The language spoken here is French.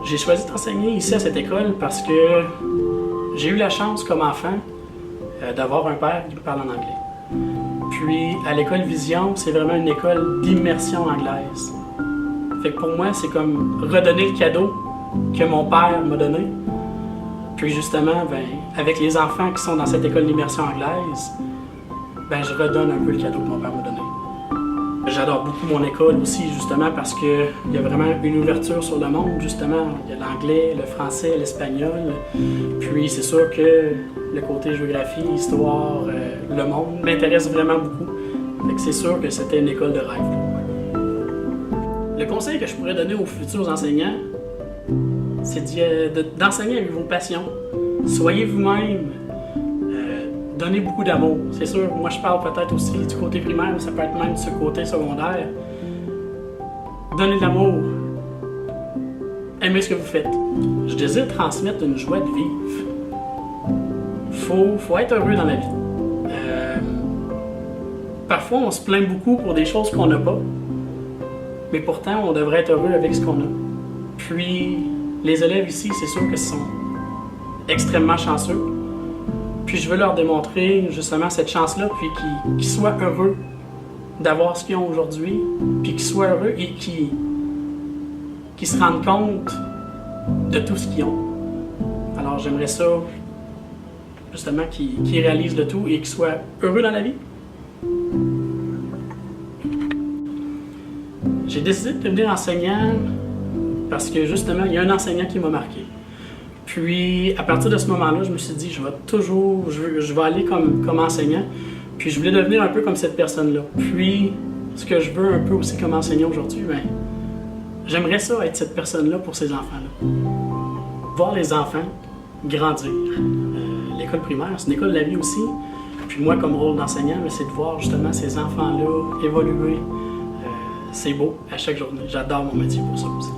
J'ai choisi d'enseigner ici à cette école parce que j'ai eu la chance comme enfant d'avoir un père qui me parle en anglais. Puis à l'école Vision, c'est vraiment une école d'immersion anglaise. Fait que pour moi, c'est comme redonner le cadeau que mon père m'a donné. Puis justement, avec les enfants qui sont dans cette école d'immersion anglaise, je redonne un peu le cadeau que mon père m'a donné. J'adore beaucoup mon école aussi, justement, parce qu'il y a vraiment une ouverture sur le monde, justement. Il y a l'anglais, le français, l'espagnol. Puis c'est sûr que le côté géographie, histoire, le monde m'intéresse vraiment beaucoup. Fait que c'est sûr que c'était une école de rêve pour moi. Le conseil que je pourrais donner aux futurs enseignants, c'est d'enseigner avec vos passions. Soyez vous-même. Donnez beaucoup d'amour. C'est sûr, moi je parle peut-être aussi du côté primaire, mais ça peut être même du côté secondaire. Donnez de l'amour. Aimez ce que vous faites. Je désire transmettre une joie de vivre. Faut être heureux dans la vie. Parfois, on se plaint beaucoup pour des choses qu'on n'a pas, mais pourtant, on devrait être heureux avec ce qu'on a. Puis, les élèves ici, c'est sûr qu'ils sont extrêmement chanceux. Puis je veux leur démontrer justement cette chance-là, puis qu'ils soient heureux d'avoir ce qu'ils ont aujourd'hui, puis qu'ils soient heureux et qu'ils se rendent compte de tout ce qu'ils ont. Alors j'aimerais ça, justement, qu'ils réalisent le tout et qu'ils soient heureux dans la vie. J'ai décidé de devenir enseignant parce que justement, il y a un enseignant qui m'a marqué. Puis, à partir de ce moment-là, je me suis dit, je vais aller comme enseignant. Puis, je voulais devenir un peu comme cette personne-là. Puis, ce que je veux un peu aussi comme enseignant aujourd'hui, j'aimerais ça être cette personne-là pour ces enfants-là. Voir les enfants grandir. L'école primaire, c'est une école de la vie aussi. Puis moi, comme rôle d'enseignant, c'est de voir justement ces enfants-là évoluer. C'est beau à chaque journée. J'adore mon métier pour ça aussi.